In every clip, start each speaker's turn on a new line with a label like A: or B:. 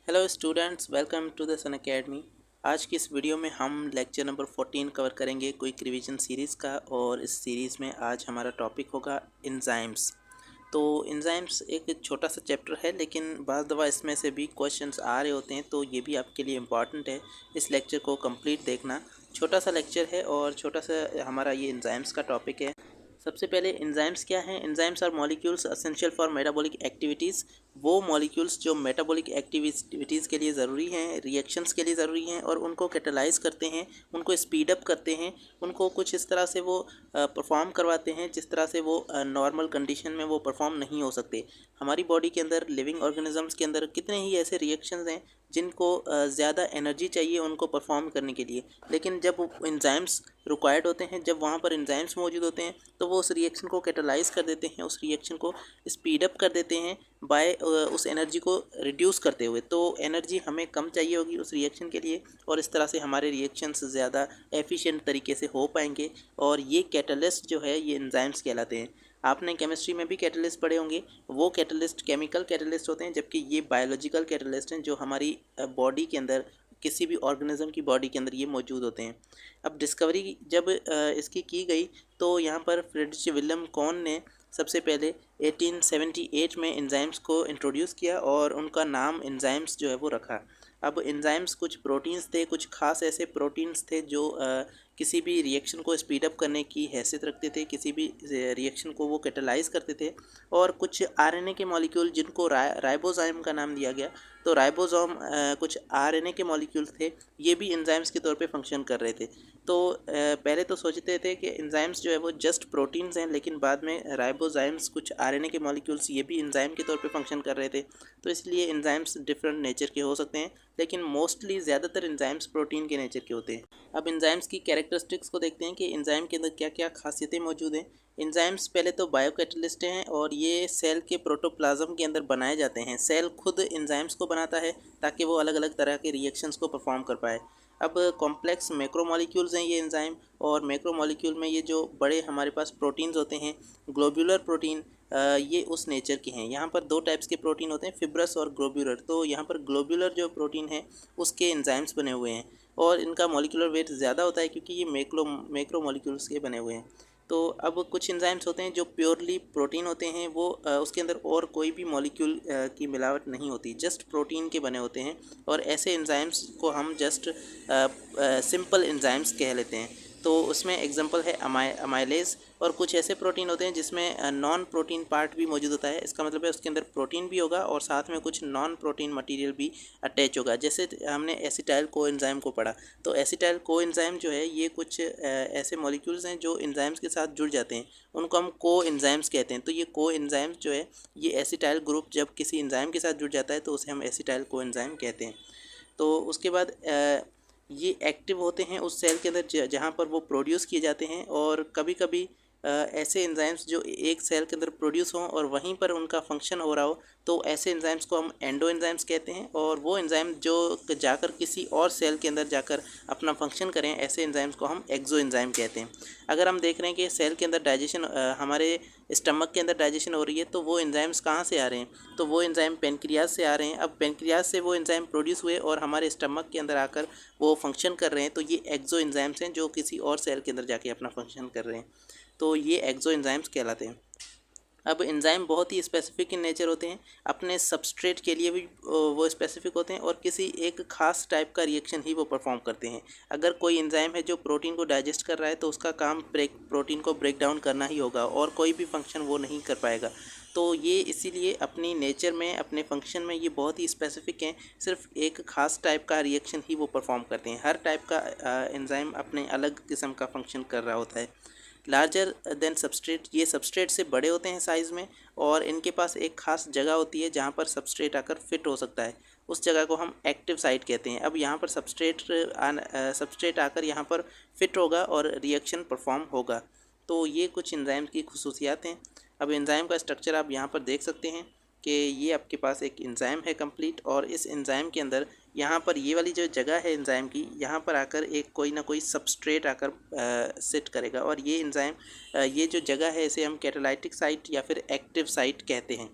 A: Hello students, welcome to the Sun Academy. आज की इस वीडियो में हम लेक्चर नंबर 14 कवर करेंगे क्विक रिवीजन सीरीज़ का। और इस सीरीज़ में आज हमारा टॉपिक होगा एंजाइम्स। तो एंजाइम्स एक छोटा सा चैप्टर है, लेकिन बाज़ दफ़ा इसमें से भी क्वेश्चंस आ रहे होते हैं, तो ये भी आपके लिए इम्पॉर्टेंट है इस लेक्चर को कंप्लीट देखना। छोटा सा लेक्चर है और छोटा सा हमारा ये एंजाइम्स का टॉपिक है। सबसे पहले एंजाइम्स क्या हैं? Enzymes are molecules essential for metabolic activities. वो मॉलिक्यूल्स जो मेटाबॉलिक एक्टिविटीज़ के लिए ज़रूरी हैं, रिएक्शंस के लिए ज़रूरी हैं, और उनको कैटलाइज करते हैं, उनको स्पीड अप करते हैं, उनको कुछ इस तरह से वो परफॉर्म करवाते हैं जिस तरह से वो नॉर्मल कंडीशन में वो परफॉर्म नहीं हो सकते। हमारी बॉडी के अंदर, लिविंग ऑर्गेनिजम्स के अंदर कितने ही ऐसे रिएक्शंस हैं जिनको ज़्यादा एनर्जी चाहिए उनको परफॉर्म करने के लिए, लेकिन जब एंजाइम्स रिक्वायर्ड होते हैं, जब वहाँ पर एंजाइम्स मौजूद होते हैं, तो वो उस रिएक्शन को कैटलाइज कर देते हैं, उस रिएक्शन को स्पीड अप कर देते हैं बाय उस एनर्जी को रिड्यूस करते हुए। तो एनर्जी हमें कम चाहिए होगी उस रिएक्शन के लिए, और इस तरह से हमारे रिएक्शंस ज़्यादा एफिशिएंट तरीके से हो पाएंगे। और ये कैटलिस्ट जो है ये एंजाइम्स कहलाते हैं। आपने केमिस्ट्री में भी कैटलिस्ट पढ़े होंगे। वो कैटलिस्ट केमिकल कैटलिस्ट होते हैं, जबकि ये बायोलॉजिकल कैटलिस्ट हैं जो हमारी बॉडी के अंदर, किसी भी ऑर्गेनिज्म की बॉडी के अंदर ये मौजूद होते हैं। अब डिस्कवरी जब इसकी की गई, तो यहाँ पर फ्रेडरिच विलियम कॉन ने सबसे पहले 1878 में एंजाइम्स को इंट्रोड्यूस किया और उनका नाम एंजाइम्स जो है वो रखा। अब एंजाइम्स कुछ प्रोटीन्स थे, कुछ खास ऐसे प्रोटीन्स थे जो किसी भी रिएक्शन को स्पीड अप करने की हैसियत रखते थे, किसी भी रिएक्शन को वो कैटलाइज करते थे। और कुछ आरएनए के मॉलिक्यूल जिनको राइबोसोम का नाम दिया गया, तो राइबोसोम कुछ आरएनए के मॉलिक्यूल्स थे, ये भी एंजाइम्स के तौर पे फंक्शन कर रहे थे। तो पहले तो सोचते थे कि एंजाइम्स जो है वो जस्ट प्रोटीन्स हैं, लेकिन बाद में राइबोसोम्स कुछ आरएनए के मॉलिक्यूल्स ये भी एंजाइम के तौर पे फंक्शन कर रहे थे। तो इसलिए एंजाइम्स डिफरेंट नेचर के हो सकते हैं, लेकिन मोस्टली ज़्यादातर एंजाइम्स प्रोटीन के नेचर के होते हैं। अब एंजाइम्स की कैरेक्टरिस्टिक्स को देखते हैं कि एंजाइम के अंदर क्या क्या खासियतें मौजूद हैं। एंजाइम्स पहले तो बायोकैटलिस्ट हैं और ये सेल के प्रोटोप्लाज्म के अंदर बनाए जाते हैं। सेल खुद एंजाइम्स को बनाता है ताकि वो अलग अलग तरह के रिएक्शंस को परफॉर्म कर पाए। अब कॉम्प्लेक्स मैक्रोमोलिक्यूल्स हैं ये एंजाइम, और मैक्रोमोलिक्यूल में ये जो बड़े हमारे पास प्रोटीन्स होते हैं, ग्लोब्यूलर प्रोटीन, ये उस नेचर के हैं। यहाँ पर दो टाइप्स के प्रोटीन होते हैं, फिब्रस और ग्लोब्यूलर। तो यहाँ पर ग्लोब्यूलर जो प्रोटीन है उसके एंजाइम्स बने हुए हैं, और इनका मॉलिक्यूलर वेट ज़्यादा होता है क्योंकि ये मैक्रोमोलिक्यूल्स के बने हुए हैं। तो अब कुछ एंजाइम्स होते हैं जो प्योरली प्रोटीन होते हैं, वो उसके अंदर और कोई भी मॉलिक्यूल की मिलावट नहीं होती, जस्ट प्रोटीन के बने होते हैं। और ऐसे एंजाइम्स को हम जस्ट सिंपल एंजाइम्स कह लेते हैं। तो उसमें एग्जांपल है अमाइलेज। और कुछ ऐसे प्रोटीन होते हैं जिसमें नॉन प्रोटीन पार्ट भी मौजूद होता है। इसका मतलब है उसके अंदर प्रोटीन भी होगा और साथ में कुछ नॉन प्रोटीन मटेरियल भी अटैच होगा। जैसे हमने एसिटाइल कोएंजाइम को पढ़ा, तो एसिटाइल कोएंजाइम जो है ये कुछ ऐसे मॉलिक्यूल्स हैं जो एंजाइम्स के साथ जुड़ जाते हैं, उनको हम कोएंजाइम्स कहते हैं। तो ये कोएंजाइम्स जो है, ये एसिटाइल ग्रुप जब किसी एंजाइम के साथ जुड़ जाता है तो उसे हम एसिटाइल कोएंजाइम कहते हैं। तो उसके बाद ये एक्टिव होते हैं उस सेल के अंदर जहाँ पर वो प्रोड्यूस किए जाते हैं। और कभी कभी ऐसे एंजाइम्स जो एक सेल के अंदर प्रोड्यूस हों और वहीं पर उनका फंक्शन हो रहा हो, तो ऐसे एंजाइम्स को हम एंडो एंजाइम्स कहते हैं। और वो एंजाइम जो जाकर किसी और सेल के अंदर जाकर अपना फंक्शन करें, ऐसे एंजाइम्स को हम एक्सो एंजाइम कहते हैं। अगर हम देख रहे हैं कि सेल के अंदर डाइजेशन, हमारे स्टमक के अंदर डाइजेशन हो रही है, तो वो एंजाइम्स कहाँ से आ रहे हैं? तो वो एंजाइम पेनक्रियाज से आ रहे हैं। अब पेनक्रियाज से वो एंजाइम प्रोड्यूस हुए और हमारे स्टमक के अंदर आकर वो फंक्शन कर रहे हैं, तो ये एक्सो एंजाइम्स हैं जो किसी और सेल के अंदर जाके अपना फंक्शन कर रहे हैं। तो ये एक्सो एंजाइम्स कहलाते हैं। अब एंजाइम बहुत ही स्पेसिफिक इन नेचर होते हैं, अपने सबस्ट्रेट के लिए भी वो स्पेसिफिक होते हैं, और किसी एक खास टाइप का रिएक्शन ही वो परफॉर्म करते हैं। अगर कोई एंजाइम है जो प्रोटीन को डाइजेस्ट कर रहा है, तो उसका काम प्रोटीन को ब्रेक डाउन करना ही होगा, और कोई भी फंक्शन वो नहीं कर पाएगा। तो ये इसीलिए अपनी नेचर में, अपने फंक्शन में ये बहुत ही स्पेसिफिक हैं। सिर्फ एक ख़ास टाइप का रिएक्शन ही वो परफॉर्म करते हैं। हर टाइप का एंजाइम अपने अलग किस्म का फंक्शन कर रहा होता है। लार्जर देन सबस्ट्रेट, ये सबस्ट्रेट से बड़े होते हैं साइज़ में, और इनके पास एक ख़ास जगह होती है जहाँ पर सबस्ट्रेट आकर फिट हो सकता है। उस जगह को हम एक्टिव साइट कहते हैं। अब यहाँ पर सबस्ट्रेट आकर यहाँ पर फिट होगा और रिएक्शन परफॉर्म होगा। तो ये कुछ एंजाइम की खुसूसियात हैं। अब एंजाइम का स्ट्रक्चर आप यहाँ पर देख सकते हैं कि ये आपके पास एक एंजाइम है कंप्लीट, और इस एंजाइम के अंदर यहाँ पर ये वाली जो जगह है एंजाइम की, यहाँ पर आकर एक कोई ना कोई सबस्ट्रेट आकर सेट करेगा। और ये एंजाइम, ये जो जगह है, इसे हम कैटालाइटिक साइट या फिर एक्टिव साइट कहते हैं।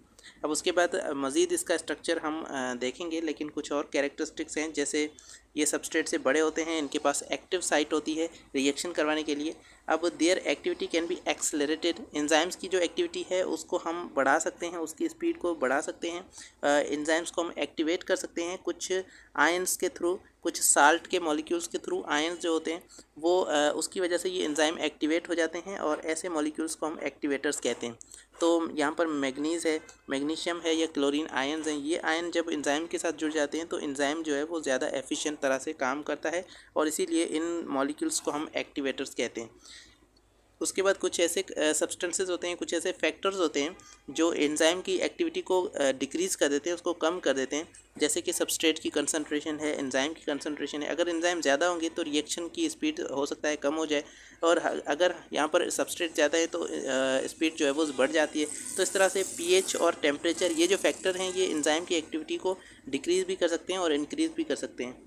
A: अब उसके बाद मज़ीद इसका स्ट्रक्चर हम देखेंगे, लेकिन कुछ और कैरेक्टरिस्टिक्स हैं, जैसे ये सबस्ट्रेट से बड़े होते हैं, इनके पास एक्टिव साइट होती है रिएक्शन करवाने के लिए। अब there activity can be accelerated, enzymes की जो एक्टिविटी है उसको हम बढ़ा सकते हैं, उसकी स्पीड को बढ़ा सकते हैं। एंजाइम्स को हम एक्टिवेट कर सकते हैं कुछ आयंस के थ्रू, कुछ साल्ट के मॉलिक्यूल्स के थ्रू। आयंस जो होते हैं वो उसकी वजह से ये एंजाइम एक्टिवेट हो जाते हैं और ऐसे मॉलिक्यूल्स को हम एक्टिवेटर्स कहते हैं। तो यहाँ पर मैग्नीज़ है, मैग्नीशियम है या क्लोरीन आयंस हैं। ये आयन जब एंजाइम के साथ जुड़ जाते हैं तो एंजाइम जो है वो ज़्यादा एफिशिएंट तरह से काम करता है और इसीलिए इन मॉलिक्यूल्स को हम एक्टिवेटर्स कहते हैं। उसके बाद कुछ ऐसे सब्सटेंसेस होते हैं, कुछ ऐसे फैक्टर्स होते हैं जो एंजाइम की एक्टिविटी को डिक्रीज़ कर देते हैं, उसको कम कर देते हैं। जैसे कि सबस्ट्रेट की कंसंट्रेशन है, एंजाइम की कंसंट्रेशन है। अगर एंजाइम ज़्यादा होंगे तो रिएक्शन की स्पीड हो सकता है कम हो जाए, और अगर यहाँ पर सबस्ट्रेट ज़्यादा है तो स्पीड जो है वो बढ़ जाती है। तो इस तरह से पीएच और टेम्परेचर, ये जो फैक्टर हैं, ये एंजाइम की एक्टिविटी को डिक्रीज़ भी कर सकते हैं और इंक्रीज़ भी कर सकते हैं।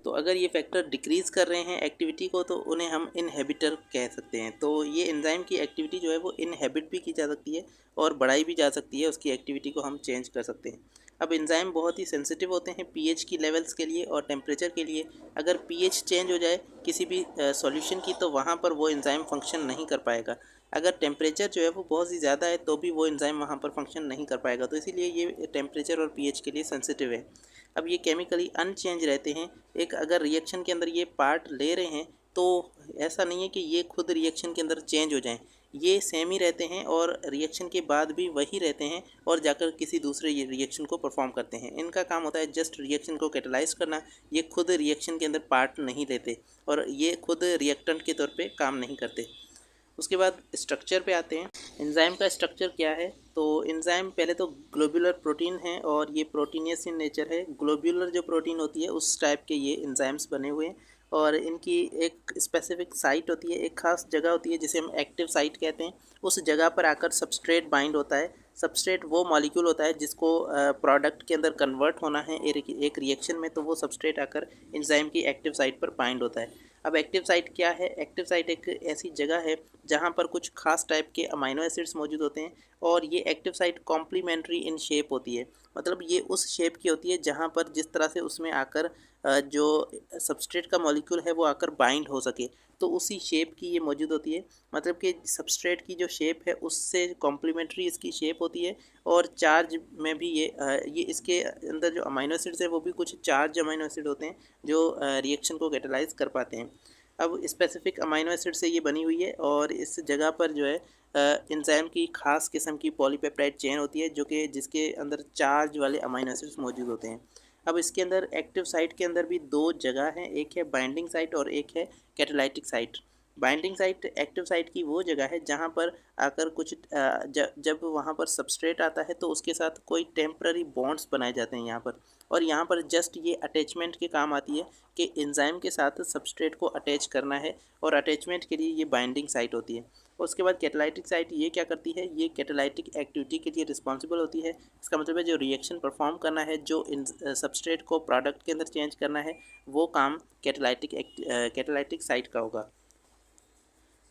A: तो अगर ये फैक्टर डिक्रीज़ कर रहे हैं एक्टिविटी को तो उन्हें हम इनहिबिटर कह सकते हैं। तो ये एंजाइम की एक्टिविटी जो है वो इनहिबिट भी की जा सकती है और बढ़ाई भी जा सकती है, उसकी एक्टिविटी को हम चेंज कर सकते हैं। अब एंजाइम बहुत ही सेंसिटिव होते हैं पीएच की लेवल्स के लिए और टेम्परेचर के लिए। अगर पीएच चेंज हो जाए किसी भी सॉल्यूशन की तो वहाँ पर वो एंजाइम फंक्शन नहीं कर पाएगा। अगर टेम्परेचर जो है वो बहुत ही ज़्यादा है तो भी वो एंजाइम वहाँ पर फंक्शन नहीं कर पाएगा। तो इसीलिए ये टेम्परेचर और पीएच के लिए सेंसिटिव है। अब ये केमिकली अनचेंज रहते हैं। एक अगर रिएक्शन के अंदर ये पार्ट ले रहे हैं तो ऐसा नहीं है कि ये खुद रिएक्शन के अंदर चेंज हो जाएं, ये सेम ही रहते हैं और रिएक्शन के बाद भी वही रहते हैं और जाकर किसी दूसरे रिएक्शन को परफॉर्म करते हैं। इनका काम होता है जस्ट रिएक्शन को कैटलाइज करना। ये खुद रिएक्शन के अंदर पार्ट नहीं लेते और ये खुद रिएक्टेंट के तौर पे काम नहीं करते। उसके बाद स्ट्रक्चर पे आते हैं। एंजाइम का स्ट्रक्चर क्या है? तो एंजाइम पहले तो ग्लोब्यूलर प्रोटीन है और ये प्रोटीनियस इन नेचर है। ग्लोब्यूलर जो प्रोटीन होती है उस टाइप के ये एंजाइम्स बने हुए हैं और इनकी एक स्पेसिफिक साइट होती है, एक खास जगह होती है जिसे हम एक्टिव साइट कहते हैं। उस जगह पर आकर सबस्ट्रेट बाइंड होता है। सबस्ट्रेट वो मॉलिक्यूल होता है जिसको प्रोडक्ट के अंदर कन्वर्ट होना है एक रिएक्शन में, तो वो सबस्ट्रेट आकर एंजाइम की एक्टिव साइट पर बाइंड होता है। अब एक्टिव साइट क्या है? एक्टिव साइट एक ऐसी जगह है जहाँ पर कुछ खास टाइप के अमाइनो एसिड्स मौजूद होते हैं और ये active site complementary in shape होती है। मतलब ये उस शेप की होती है जहाँ पर जिस तरह से उसमें आकर जो सबस्ट्रेट का मॉलिक्यूल है वो आकर बाइंड हो सके, तो उसी शेप की ये मौजूद होती है। मतलब कि सबस्ट्रेट की जो शेप है उससे कॉम्प्लीमेंट्री इसकी शेप होती है और चार्ज में भी ये इसके अंदर जो अमाइनो एसिड्स है वो भी कुछ चार्ज अमाइनो एसिड होते हैं जो रिएक्शन को कैटलाइज कर पाते हैं। अब स्पेसिफिक अमाइनो एसिड से ये बनी हुई है और इस जगह पर जो है एंजाइम की खास किस्म की पॉलीपेप्टाइड चेन होती है जो कि जिसके अंदर चार्ज वाले अमाइनो एसिड्स मौजूद होते हैं। अब इसके अंदर एक्टिव साइट के अंदर भी दो जगह हैं, एक है बाइंडिंग साइट और एक है catalytic site. Binding site active site की वो जगह है जहाँ पर आकर कुछ जब वहाँ पर सबस्ट्रेट आता है तो उसके साथ कोई टेम्पररी बॉन्ड्स बनाए जाते हैं यहाँ पर, और यहाँ पर जस्ट ये अटैचमेंट के काम आती है कि एंजाइम के साथ सबस्ट्रेट को अटैच करना है और अटैचमेंट के लिए ये बाइंडिंग साइट होती है। उसके बाद कैटालाइटिक साइट ये क्या करती है? ये कैटालाइटिक एक्टिविटी के लिए रिस्पॉन्सिबल होती है। इसका मतलब है जो रिएक्शन परफॉर्म करना है, जो सबस्ट्रेट को प्रोडक्ट के अंदर चेंज करना है, वो काम कैटालाइटिक साइट का होगा।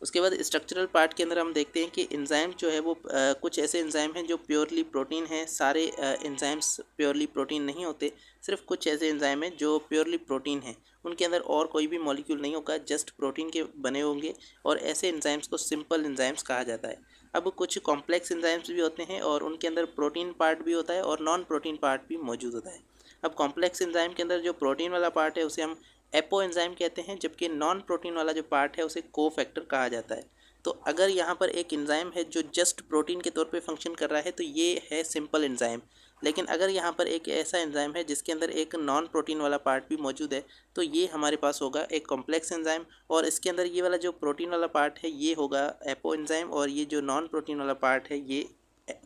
A: उसके बाद स्ट्रक्चरल पार्ट के अंदर हम देखते हैं कि एंजाइम जो है वो कुछ ऐसे एंजाइम हैं जो प्योरली प्रोटीन हैं। सारे एंजाइम्स प्योरली प्रोटीन नहीं होते, सिर्फ कुछ ऐसे एंजाइम हैं जो प्योरली प्रोटीन हैं, उनके अंदर और कोई भी मॉलिक्यूल नहीं होगा, जस्ट प्रोटीन के बने होंगे और ऐसे एंजाइम्स को सिंपल एंजाइम्स कहा जाता है। अब कुछ कॉम्प्लेक्स एंजाइम्स भी होते हैं और उनके अंदर प्रोटीन पार्ट भी होता है और नॉन प्रोटीन पार्ट भी मौजूद होता है। अब कॉम्प्लेक्स एंजाइम के अंदर जो प्रोटीन वाला पार्ट है उसे हम एपो एंजाइम कहते हैं, जबकि नॉन प्रोटीन वाला जो पार्ट है उसे कोफैक्टर कहा जाता है। तो अगर यहाँ पर एक एंजाइम है जो जस्ट प्रोटीन के तौर पे फंक्शन कर रहा है तो ये है सिंपल एंजाइम। लेकिन अगर यहाँ पर एक ऐसा एंजाइम है जिसके अंदर एक नॉन प्रोटीन वाला पार्ट भी मौजूद है तो ये हमारे पास होगा एक कॉम्प्लेक्स एंजाइम, और इसके अंदर ये वाला जो प्रोटीन वाला पार्ट है ये होगा एपो एंजाइम और ये जो नॉन प्रोटीन वाला पार्ट है ये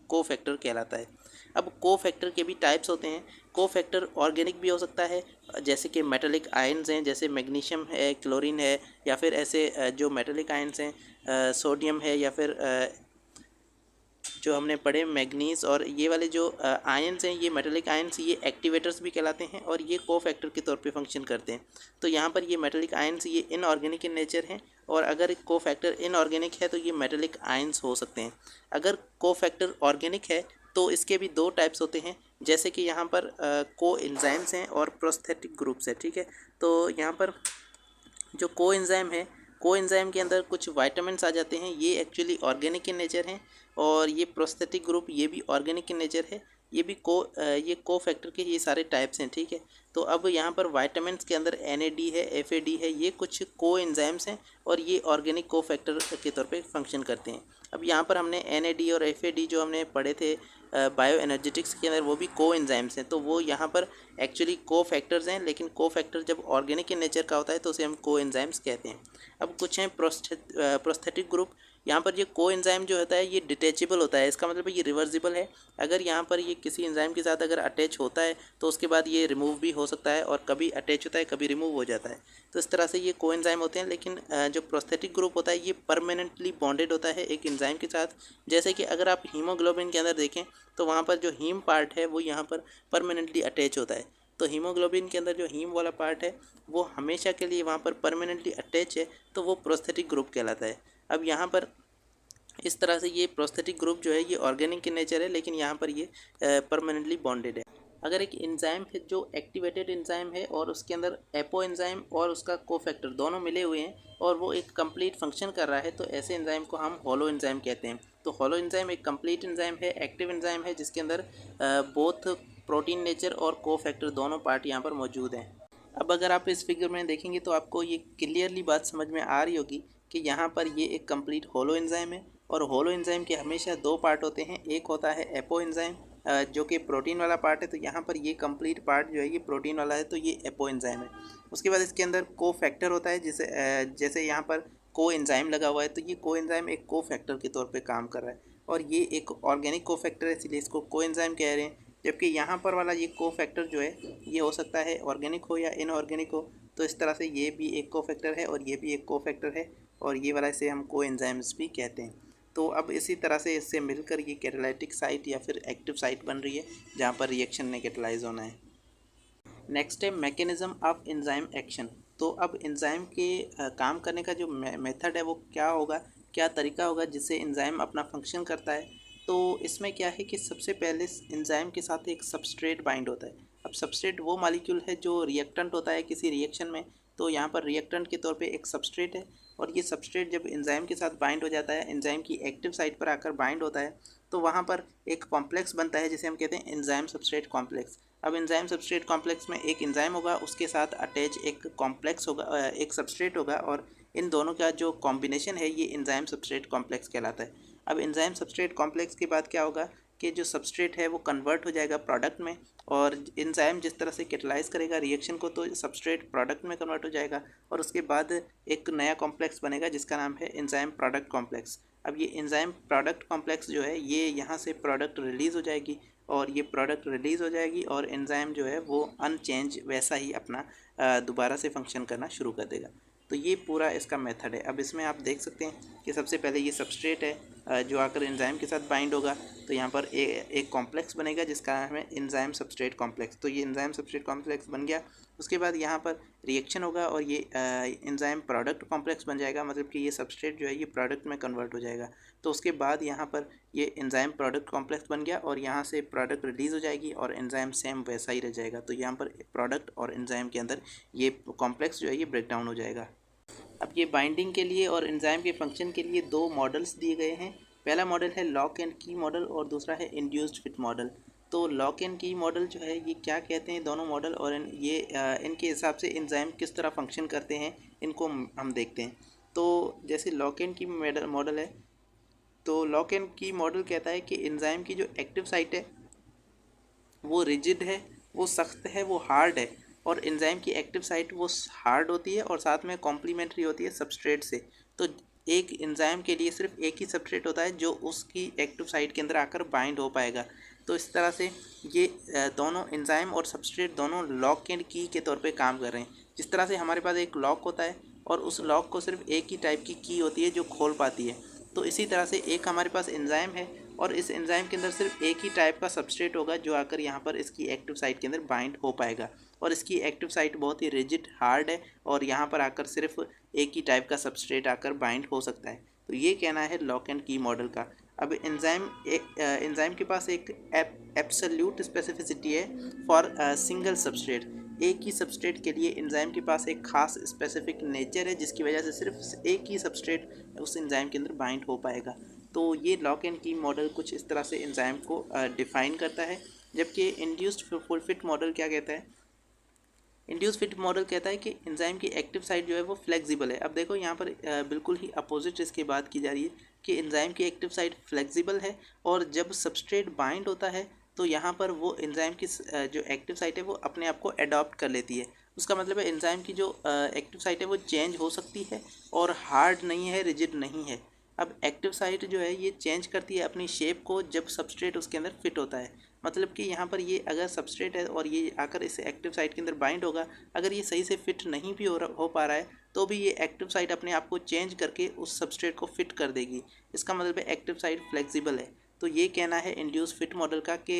A: कोफैक्टर कहलाता है। अब कोफैक्टर के भी टाइप्स होते हैं। कोफैक्टर ऑर्गेनिक भी हो सकता है, जैसे कि मेटालिक आयंस हैं, जैसे मैग्नीशियम है, क्लोरीन है, या फिर ऐसे जो मेटालिक आयंस हैं सोडियम है, या फिर जो हमने पढ़े मैग्नीज, और ये वाले जो आयंस हैं ये मेटालिक आयंस, ये एक्टिवेटर्स भी कहलाते हैं और ये कोफैक्टर के तौर पे फंक्शन करते हैं। तो यहाँ पर ये मेटालिक आयंस ये इनऑर्गेनिक इन नेचर हैं और अगर कोफैक्टर इनऑर्गेनिक है तो ये मेटालिक आयंस हो सकते हैं। अगर कोफैक्टर ऑर्गेनिक है तो इसके भी दो टाइप्स होते हैं, जैसे कि यहाँ पर को एंजाइम्स हैं और प्रोस्थेटिक ग्रुप्स है, ठीक है। तो यहाँ पर जो को एंजाइम है, को एंजाइम के अंदर कुछ वाइटामिन्स आ जाते हैं, ये एक्चुअली ऑर्गेनिक इन नेचर हैं। और ये प्रोस्थेटिक ग्रुप ये भी ऑर्गेनिक इन नेचर है, ये भी ये को फैक्टर के ये सारे टाइप्स हैं, ठीक है। तो अब यहाँ पर वाइटामिन्स के अंदर NAD है, FAD है, ये कुछ को एंजाइम्स हैं और ये ऑर्गेनिक को फैक्टर के तौर पे फंक्शन करते हैं। अब यहाँ पर हमने NAD और FAD जो हमने पढ़े थे बायो एनर्जेटिक्स के अंदर, वो भी को एंजाइम्स हैं। तो वो यहाँ पर एक्चुअली को फैक्टर्स हैं, लेकिन को फैक्टर जब ऑर्गेनिक इन नेचर का होता है तो उसे हम को एंजाइम्स कहते हैं। अब कुछ हैं प्रोस्थेटिक ग्रुप। यहाँ पर ये को एंजाइम जो होता है ये डिटेचेबल होता है, इसका मतलब है ये रिवर्सिबल है। अगर यहाँ पर ये किसी एंजाइम के साथ अगर अटैच होता है तो उसके बाद ये रिमूव भी हो सकता है, और कभी अटैच होता है कभी रिमूव हो जाता है। तो इस तरह से ये को एंजाइम होते हैं। लेकिन जो प्रोस्थेटिक ग्रुप होता है ये परमानेंटली बॉन्डेड होता है एक एंजाइम के साथ। जैसे कि अगर आप हीमोग्लोबिन के अंदर देखें तो वहाँ पर जो हीम पार्ट है वो यहाँ पर परमानेंटली अटैच होता है। तो हीमोग्लोबिन के अंदर जो हीम वाला पार्ट है वो हमेशा के लिए वहाँ पर परमानेंटली अटैच है, तो वो प्रोस्थेटिक ग्रुप कहलाता है। अब यहाँ पर इस तरह से ये प्रोस्थेटिक ग्रुप जो है ये ऑर्गेनिक इन नेचर है, लेकिन यहाँ पर ये परमानेंटली बॉन्डेड है। अगर एक एंजाइम है जो एक्टिवेटेड एंजाइम है और उसके अंदर एपो एंजाइम और उसका कोफैक्टर दोनों मिले हुए हैं और वो एक कंप्लीट फंक्शन कर रहा है, तो ऐसे एंजाइम को हम होलो एंजाइम कहते हैं। तो होलो एंजाइम एक कंप्लीट एंजाइम है, एक्टिव एंजाइम है, जिसके अंदर बोथ प्रोटीन नेचर और कोफैक्टर दोनों पार्ट यहाँ पर मौजूद हैं। अब अगर आप इस फिगर में देखेंगे तो आपको ये क्लियरली बात समझ में आ रही होगी कि यहाँ पर ये एक कंप्लीट होलो एंजाइम है। और होलो एंजाइम के हमेशा दो पार्ट होते हैं, एक होता है एपो एंजाइम जो कि प्रोटीन वाला पार्ट है। तो यहाँ पर ये कंप्लीट पार्ट जो है ये प्रोटीन वाला है, तो ये एपो एंजाइम है। उसके बाद इसके अंदर को फैक्टर होता है, जिसे जैसे यहाँ पर को एंजाइम लगा हुआ है, तो ये को एंजाइम एक को फैक्टर के तौर पे काम कर रहा है और ये एक ऑर्गेनिक को फैक्टर है, इसलिए इसको को एंजाइम कह रहे हैं। जबकि यहाँ पर वाला ये को फैक्टर जो है ये हो सकता है ऑर्गेनिक हो या इनऑर्गेनिक हो। तो इस तरह से ये भी एक को फैक्टर है और ये भी एक को फैक्टर है, और ये वाला इसे हम को एंजाइम्स भी कहते हैं। तो अब इसी तरह से इससे मिलकर ये कैटालाइटिक साइट या फिर एक्टिव साइट बन रही है, जहाँ पर रिएक्शन ने कैटालाइज होना है। नेक्स्ट है मैकेनिज़्म ऑफ एंजाइम एक्शन। तो अब एंजाइम के काम करने का जो मेथड है वो क्या होगा, क्या तरीका होगा जिससे एंजाइम अपना फंक्शन करता है। तो इसमें क्या है कि सबसे पहले एंजाइम के साथ एक सबस्ट्रेट बाइंड होता है। अब सबस्ट्रेट वो मॉलिक्यूल है जो रिएक्टेंट होता है किसी रिएक्शन में, तो यहाँ पर रिएक्टेंट के तौर पे एक सबस्ट्रेट है, और ये सबस्ट्रेट जब एंजाइम के साथ बाइंड हो जाता है, एंजाइम की एक्टिव साइट पर आकर बाइंड होता है, तो वहाँ पर एक कॉम्प्लेक्स बनता है जिसे हम कहते हैं एंजाइम सबस्ट्रेट कॉम्प्लेक्स। अब एंजाइम सबस्ट्रेट कॉम्प्लेक्स में एक एंजाइम होगा, उसके साथ अटैच एक कॉम्प्लेक्स होगा, एक सबस्ट्रेट होगा, और इन दोनों का जो कॉम्बिनेशन है ये एंजाइम सबस्ट्रेट कॉम्प्लेक्स कहलाता है। अब एंजाइम सबस्ट्रेट कॉम्प्लेक्स के बाद क्या होगा कि जो सबस्ट्रेट है वो कन्वर्ट हो जाएगा प्रोडक्ट में, और एंजाइम जिस तरह से कैटलाइज करेगा रिएक्शन को, तो सबस्ट्रेट प्रोडक्ट में कन्वर्ट हो जाएगा, और उसके बाद एक नया कॉम्प्लेक्स बनेगा जिसका नाम है एंजाइम प्रोडक्ट कॉम्प्लेक्स। अब ये एंजाइम प्रोडक्ट कॉम्प्लेक्स जो है ये यहाँ से प्रोडक्ट रिलीज़ हो जाएगी, और ये प्रोडक्ट रिलीज़ हो जाएगी और एंजाइम जो है वो अनचेंज वैसा ही अपना दोबारा से फंक्शन करना शुरू कर देगा। तो ये पूरा इसका मेथड है। अब इसमें आप देख सकते हैं कि सबसे पहले ये सबस्ट्रेट है जो आकर एंजाइम के साथ बाइंड होगा, तो यहाँ पर एक कॉम्प्लेक्स बनेगा जिसका नाम है एंजाइम सबस्ट्रेट कॉम्प्लेक्स। तो ये एंजाइम सबस्ट्रेट कॉम्प्लेक्स बन गया। उसके बाद यहाँ पर रिएक्शन होगा और ये एंजाइम प्रोडक्ट कॉम्प्लेक्स बन जाएगा, मतलब कि ये सबस्ट्रेट जो है ये प्रोडक्ट में कन्वर्ट हो जाएगा। तो उसके बाद यहाँ पर ये एंजाइम प्रोडक्ट कॉम्प्लेक्स बन गया और यहाँ से प्रोडक्ट रिलीज़ हो जाएगी और एंजाइम सेम वैसा ही रह जाएगा। तो यहाँ पर प्रोडक्ट और एंजाइम के अंदर ये कॉम्प्लेक्स जो है ये ब्रेक डाउन हो जाएगा। अब ये बाइंडिंग के लिए और एंजाइम के फंक्शन के लिए दो मॉडल्स दिए गए हैं। पहला मॉडल है लॉक एंड की मॉडल और दूसरा है इंड्यूस्ड फिट मॉडल। तो लॉक एंड की मॉडल जो है ये क्या कहते हैं दोनों मॉडल, और इनके हिसाब से एंजाइम किस तरह फंक्शन करते हैं इनको हम देखते हैं। तो जैसे लॉक एंड की मॉडल है, तो लॉक एंड की मॉडल कहता है कि एंजाइम की जो एक्टिव साइट है वो रिजिड है, वो सख्त है, वो हार्ड है, और एंजाइम की एक्टिव साइट वो हार्ड होती है और साथ में कॉम्प्लीमेंट्री होती है सबस्ट्रेट से। तो एक एंजाइम के लिए सिर्फ एक ही सबस्ट्रेट होता है जो उसकी एक्टिव साइट के अंदर आकर बाइंड हो पाएगा। तो इस तरह से ये दोनों एंजाइम और सबस्ट्रेट दोनों लॉक एंड की के तौर पे काम कर रहे हैं। जिस तरह से हमारे पास एक लॉक होता है और उस लॉक को सिर्फ एक ही टाइप की की होती है जो खोल पाती है, तो इसी तरह से एक हमारे पास एंजाइम है और इस एंजाइम के अंदर सिर्फ एक ही टाइप का सबस्ट्रेट होगा जो आकर यहाँ पर इसकी एक्टिव साइट के अंदर बाइंड हो पाएगा, और इसकी एक्टिव साइट बहुत ही रिजिड हार्ड है और यहाँ पर आकर सिर्फ एक ही टाइप का सबस्ट्रेट आकर बाइंड हो सकता है। तो ये कहना है लॉक एंड की मॉडल का। अब एंजाइम के पास एक एब्सोल्यूट स्पेसिफिसिटी है फॉर सिंगल सबस्ट्रेट। एक ही सबस्ट्रेट के लिए एंजाइम के पास एक खास स्पेसिफिक नेचर है जिसकी वजह से सिर्फ एक ही सबस्ट्रेट उस एंजाइम के अंदर बाइंड हो पाएगा। तो ये लॉक एंड की मॉडल कुछ इस तरह से एंजाइम को डिफाइन करता है। जबकि इंड्यूस्ड फुल फिट मॉडल क्या कहता है? इंड्यूस फिट मॉडल कहता है कि एंजाइम की एक्टिव साइट जो है वो फ्लेक्सिबल है। अब देखो यहाँ पर बिल्कुल ही अपोजिट इसकी बात की जा रही है कि एंजाइम की एक्टिव साइट फ्लेक्सिबल है और जब सबस्ट्रेट बाइंड होता है तो यहाँ पर वो एंजाइम की जो एक्टिव साइट है वो अपने आप को अडॉप्ट कर लेती है। उसका मतलब है एंजाइम की जो एक्टिव साइट है वो चेंज हो सकती है और हार्ड नहीं है, रिजिड नहीं है। अब एक्टिव साइट जो है ये चेंज करती है अपनी शेप को जब सबस्ट्रेट उसके अंदर फिट होता है। मतलब कि यहाँ पर ये अगर सबस्ट्रेट है और ये आकर इस एक्टिव साइट के अंदर बाइंड होगा, अगर ये सही से फिट नहीं भी हो पा रहा है तो भी ये एक्टिव साइट अपने आप को चेंज करके उस सबस्ट्रेट को फिट कर देगी। इसका मतलब है एक्टिव साइट फ्लेक्सिबल है। तो ये कहना है इंड्यूस फिट मॉडल का कि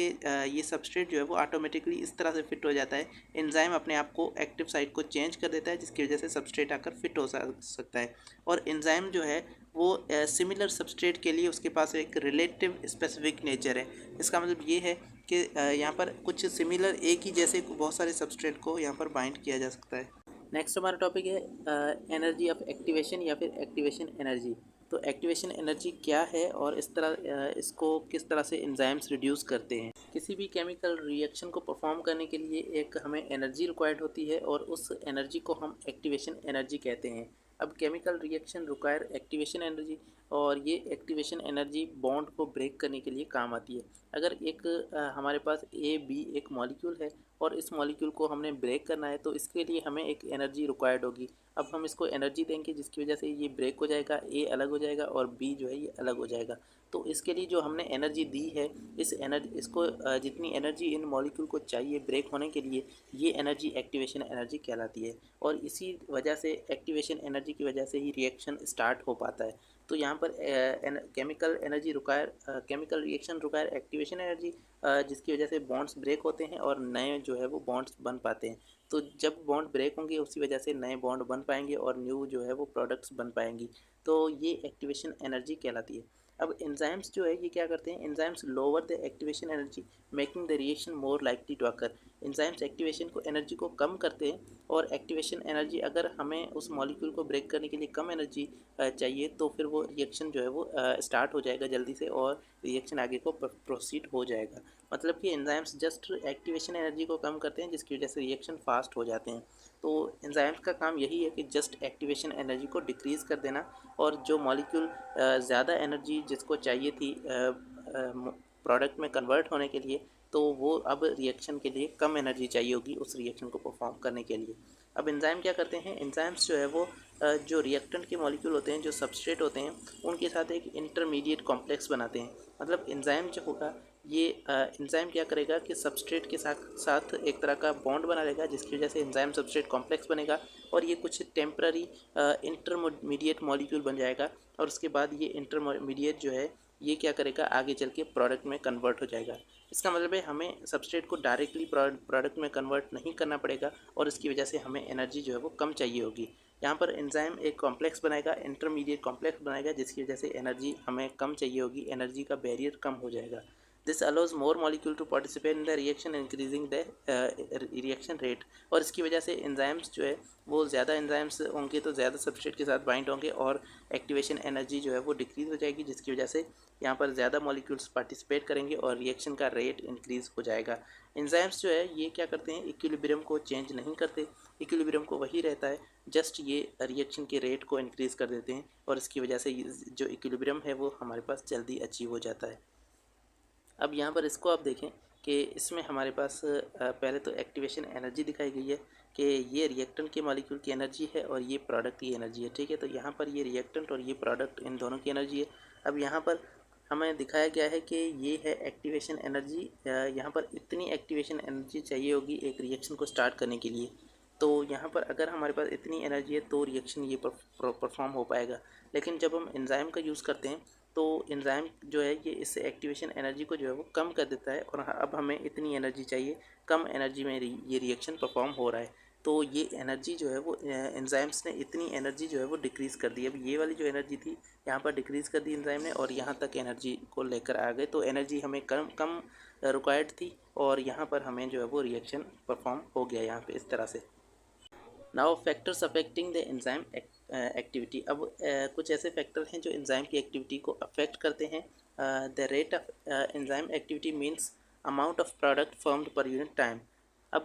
A: ये सबस्ट्रेट जो है वो ऑटोमेटिकली इस तरह से फिट हो जाता है, एंजाइम अपने आप को एक्टिव साइट को चेंज कर देता है जिसकी वजह से सबस्ट्रेट आकर फिट हो सकता है। और एंजाइम जो है वो सिमिलर सबस्ट्रेट के लिए उसके पास एक रिलेटिव स्पेसिफिक नेचर है। इसका मतलब ये है कि यहाँ पर कुछ सिमिलर एक ही जैसे बहुत सारे सबस्ट्रेट को यहाँ पर बाइंड किया जा सकता है। नेक्स्ट हमारा टॉपिक है एनर्जी ऑफ एक्टिवेशन या फिर एक्टिवेशन एनर्जी। तो एक्टिवेशन एनर्जी क्या है और इसको किस तरह से एंजाइम्स रिड्यूस करते हैं। किसी भी केमिकल रिएक्शन को परफॉर्म करने के लिए एक हमें एनर्जी रिक्वायर्ड होती है और उस एनर्जी को हम एक्टिवेशन एनर्जी कहते हैं। अब chemical reaction require activation energy और ये एक्टिवेशन एनर्जी बॉन्ड को ब्रेक करने के लिए काम आती है। अगर एक हमारे पास AB एक मॉलिक्यूल है और इस मॉलिक्यूल को हमने ब्रेक करना है तो इसके लिए हमें एक एनर्जी रिक्वायर्ड होगी। अब हम इसको एनर्जी देंगे जिसकी वजह से ये ब्रेक हो जाएगा, A अलग हो जाएगा और B जो है ये अलग हो जाएगा। तो इसके लिए जो हमने एनर्जी दी है इसको जितनी एनर्जी इन मॉलिक्यूल को चाहिए ब्रेक होने के लिए, ये एनर्जी एक्टिवेशन एनर्जी कहलाती है। और इसी वजह से एक्टिवेशन एनर्जी की वजह से ही रिएक्शन स्टार्ट हो पाता है। तो यहाँ पर chemical reaction require activation energy जिसकी वजह से बॉन्ड्स ब्रेक होते हैं और नए जो है वो बॉन्ड्स बन पाते हैं। तो जब बॉन्ड ब्रेक होंगे उसी वजह से नए बॉन्ड बन पाएंगे और न्यू जो है वो प्रोडक्ट्स बन पाएंगी। तो ये एक्टिवेशन एनर्जी कहलाती है। अब एंजाइम्स जो है ये क्या करते हैं? Enzymes lower the activation energy making the reaction more likely to occur. Enzymes activation को एनर्जी को कम करते हैं और एक्टिवेशन एनर्जी अगर हमें उस मॉलिक्यूल को ब्रेक करने के लिए कम एनर्जी चाहिए तो फिर वो रिएक्शन जो है वो स्टार्ट हो जाएगा जल्दी से और रिएक्शन आगे को प्रोसीड हो जाएगा। मतलब कि एंजाइम्स जस्ट एक्टिवेशन एनर्जी को कम करते हैं जिसकी वजह से रिएक्शन फास्ट हो जाते हैं। तो एंजाइम्स का काम यही है कि जस्ट एक्टिवेशन एनर्जी को डिक्रीज़ कर देना और जो मॉलिक्यूल ज़्यादा एनर्जी जिसको चाहिए थी प्रोडक्ट में कन्वर्ट होने के लिए, तो वो अब रिएक्शन के लिए कम एनर्जी चाहिए होगी उस रिएक्शन को परफॉर्म करने के लिए। अब एंजाइम क्या करते हैं? एंजाइम्स जो है वो जो रिएक्टेंट के मॉलिक्यूल होते हैं, जो सबस्ट्रेट होते हैं, उनके साथ एक इंटरमीडिएट कॉम्प्लेक्स बनाते हैं। मतलब एंजाइम जो होगा ये एंजाइम क्या करेगा कि सबस्ट्रेट के साथ साथ एक तरह का बॉन्ड बना लेगा जिसकी वजह से एंजाइम सबस्ट्रेट कॉम्प्लेक्स बनेगा और ये कुछ टेम्पररी इंटरमीडिएट मॉलिक्यूल बन जाएगा और उसके बाद ये इंटरमीडिएट जो है ये क्या करेगा आगे चल के प्रोडक्ट में कन्वर्ट हो जाएगा। इसका मतलब है हमें सबस्ट्रेट को डायरेक्टली प्रोडक्ट में कन्वर्ट नहीं करना पड़ेगा और इसकी वजह से हमें एनर्जी जो है वो कम चाहिए होगी। यहाँ पर एंजाइम एक कॉम्प्लेक्स बनाएगा, इंटरमीडिएट कॉम्प्लेक्स बनाएगा जिसकी वजह से एनर्जी हमें कम चाहिए होगी, एनर्जी का बैरियर कम हो जाएगा। This allows more molecule to participate in the reaction increasing the reaction rate. और इसकी वजह से एंजाइम्स जो है वो ज़्यादा एंजाइम्स होंगे तो ज़्यादा सबस्ट्रेट के साथ बाइंड होंगे और एक्टिवेशन एनर्जी जो है वो डिक्रीज़ हो जाएगी जिसकी वजह से यहाँ पर ज़्यादा मॉलिक्यूल्स पार्टिसिपेट करेंगे और रिएक्शन का रेट इंक्रीज़ हो जाएगा। एंजाइम्स जो है ये क्या करते हैं? इक्विलिब्रियम को चेंज नहीं करते, इक्विलिब्रियम को वही रहता है, जस्ट ये रिएक्शन के रेट को इंक्रीज़ कर देते हैं और इसकी वजह से जो इक्विलिब्रियम है वो हमारे पास जल्दी अचीव हो जाता है। अब यहाँ पर इसको आप देखें कि इसमें हमारे पास पहले तो एक्टिवेशन एनर्जी दिखाई गई है कि ये रिएक्टेंट के मॉलिक्यूल की एनर्जी है और ये प्रोडक्ट की एनर्जी है। ठीक है, तो यहाँ पर ये रिएक्टेंट और ये प्रोडक्ट इन दोनों की एनर्जी है। अब यहाँ पर हमें दिखाया गया है कि ये है एक्टिवेशन एनर्जी। यहाँ पर इतनी एक्टिवेशन एनर्जी चाहिए होगी एक रिएक्शन को स्टार्ट करने के लिए। तो यहाँ पर अगर हमारे पास इतनी एनर्जी है तो रिएक्शन ये परफॉर्म हो पाएगा। लेकिन जब हम एंजाइम का यूज़ करते हैं तो एंजाइम जो है ये इस एक्टिवेशन एनर्जी को जो है वो कम कर देता है और अब हमें इतनी एनर्जी चाहिए, कम एनर्जी में ये रिएक्शन परफॉर्म हो रहा है। तो ये एनर्जी जो है वो एंजाइम्स ने इतनी एनर्जी जो है वो डिक्रीज़ कर दी। अब ये वाली जो एनर्जी थी यहाँ पर डिक्रीज़ कर दी एंजाइम ने और यहाँ तक एनर्जी को लेकर आ गए। तो एनर्जी हमें कम कम रिक्वायर्ड थी और यहाँ पर हमें जो है वो रिएक्शन परफॉर्म हो गया यहाँ पे इस तरह से। Now factors affecting the enzyme activity. अब कुछ ऐसे फैक्टर हैं जो एंजाइम की एक्टिविटी को अफेक्ट करते हैं। The rate of enzyme activity means amount of product formed per unit time. अब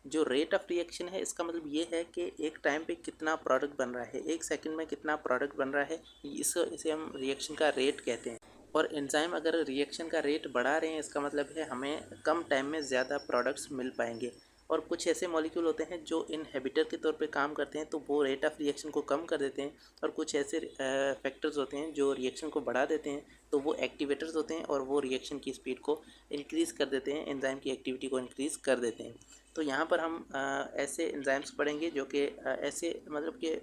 A: जो रेट ऑफ रिएक्शन है इसका मतलब ये है कि एक टाइम पे कितना प्रोडक्ट बन रहा है, एक सेकंड में कितना प्रोडक्ट बन रहा है, इसे हम रिएक्शन का रेट कहते हैं। और एंजाइम अगर रिएक्शन का रेट बढ़ा रहे हैं इसका मतलब है हमें कम टाइम में ज़्यादा प्रोडक्ट्स मिल पाएंगे। और कुछ ऐसे मॉलिक्यूल होते हैं जो इनहिबिटर के तौर पे काम करते हैं, तो वो रेट ऑफ रिएक्शन को कम कर देते हैं। और कुछ ऐसे फैक्टर्स होते हैं जो रिएक्शन को बढ़ा देते हैं, तो वो एक्टिवेटर्स होते हैं और वो रिएक्शन की स्पीड को इंक्रीज़ कर देते हैं, एंजाइम की एक्टिविटी को इंक्रीज़ कर देते हैं। तो यहाँ पर हम ऐसे एंजाइम्स पढ़ेंगे जो कि ऐसे मतलब कि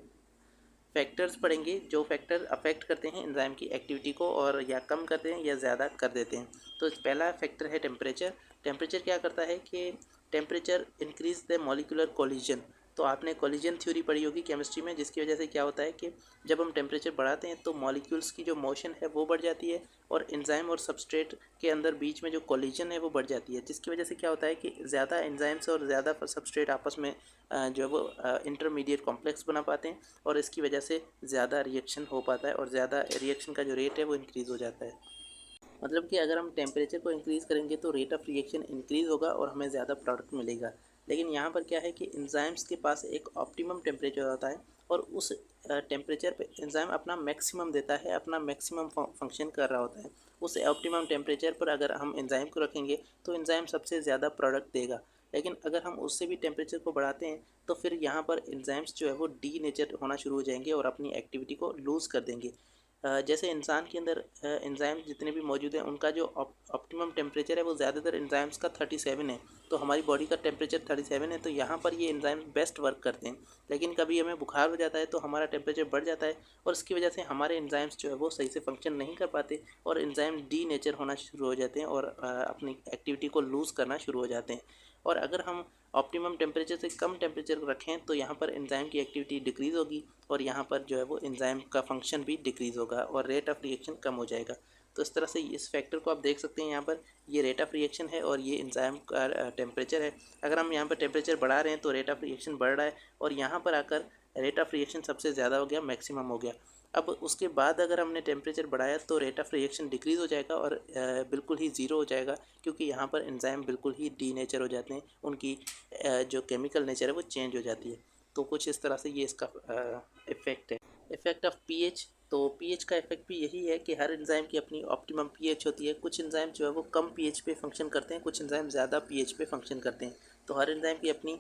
A: फैक्टर्स पढ़ेंगे जो फैक्टर अफेक्ट करते हैं एंजाइम की एक्टिविटी को और या कम करते हैं या ज़्यादा कर देते हैं। तो पहला फैक्टर है टेम्परेचर। टेम्परेचर क्या करता है कि temperature increase the molecular collision. तो आपने कोलिजन थ्योरी पढ़ी होगी केमिस्ट्री में, जिसकी वजह से क्या होता है कि जब हम टेम्परेचर बढ़ाते हैं तो मॉलिक्यूल्स की जो मोशन है वो बढ़ जाती है और एंजाइम और सबस्ट्रेट के अंदर बीच में जो कोलिजन है वो बढ़ जाती है, जिसकी वजह से क्या होता है कि ज़्यादा एंजाइम्स और ज़्यादा सबस्ट्रेट आपस में जो है वो इंटरमीडिएट कॉम्प्लेक्स बना पाते हैं और इसकी वजह से ज़्यादा रिएक्शन हो पाता है और ज़्यादा रिएक्शन का जो रेट है वो इंक्रीज़ हो जाता है। मतलब कि अगर हम टेम्परेचर को इंक्रीज़ करेंगे तो रेट ऑफ रिएक्शन इंक्रीज़ होगा और हमें ज़्यादा प्रोडक्ट मिलेगा। लेकिन यहाँ पर क्या है कि एंजाइम्स के पास एक ऑप्टिमम टेम्परेचर होता है और उस टेम्परेचर पे एंजाइम अपना मैक्सिमम देता है, अपना मैक्सिमम फंक्शन कर रहा होता है। उस ऑप्टिमम टेम्परेचर पर अगर हम एंजाइम को रखेंगे तो एंजाइम सबसे ज़्यादा प्रोडक्ट देगा। लेकिन अगर हम उससे भी टेम्परेचर को बढ़ाते हैं तो फिर यहाँ पर एंजाइम्स जो है वो डी नेचर होना शुरू हो जाएंगे और अपनी एक्टिविटी को लूज़ कर देंगे। जैसे इंसान के अंदर एंजाइम जितने भी मौजूद हैं उनका जो ऑप्टिमम टेम्परेचर है वो ज़्यादातर एंजाइम्स का 37 है। तो हमारी बॉडी का टेम्परेचर 37 है, तो यहाँ पर ये एंजाइम बेस्ट वर्क करते हैं। लेकिन कभी हमें बुखार हो जाता है तो हमारा टेम्परेचर बढ़ जाता है और इसकी वजह से हमारे एंजाइम्स जो है वो सही से फंक्शन नहीं कर पाते और एंजाइम डी नेचर होना शुरू हो जाते हैं और अपनी एक्टिविटी को लूज़ करना शुरू हो जाते हैं। और अगर हम ऑप्टिमम टेम्परेचर से कम टेम्परेचर रखें तो यहाँ पर एंजाइम की एक्टिविटी डिक्रीज़ होगी और यहाँ पर जो है वो एंजाइम का फंक्शन भी डिक्रीज़ होगा और रेट ऑफ रिएक्शन कम हो जाएगा। तो इस तरह से इस फैक्टर को आप देख सकते हैं, यहाँ पर ये रेट ऑफ रिएक्शन है और ये एंजाइम का टेम्परेचर है। अगर हम यहाँ पर टेम्परेचर बढ़ा रहे हैं तो रेट ऑफ रिएक्शन बढ़ रहा है और यहाँ पर आकर रेट ऑफ रिएक्शन सबसे ज़्यादा हो गया, मैक्सिमम हो गया। अब उसके बाद अगर हमने टेम्परेचर बढ़ाया तो रेट ऑफ रिएक्शन डिक्रीज़ हो जाएगा और बिल्कुल ही ज़ीरो हो जाएगा, क्योंकि यहाँ पर एंजाइम बिल्कुल ही डी नेचर हो जाते हैं, उनकी जो केमिकल नेचर है वो चेंज हो जाती है। तो कुछ इस तरह से ये इसका इफ़ेक्ट है। Effect of pH. तो पीएच का इफेक्ट भी यही है कि हर एंजाइम की अपनी ऑप्टिमम पीएच होती है। कुछ एंजाइम जो है वो कम पीएच पे फंक्शन करते हैं, कुछ एंजाइम ज़्यादा पीएच पे फंक्शन करते हैं। तो हर एंजाइम की अपनी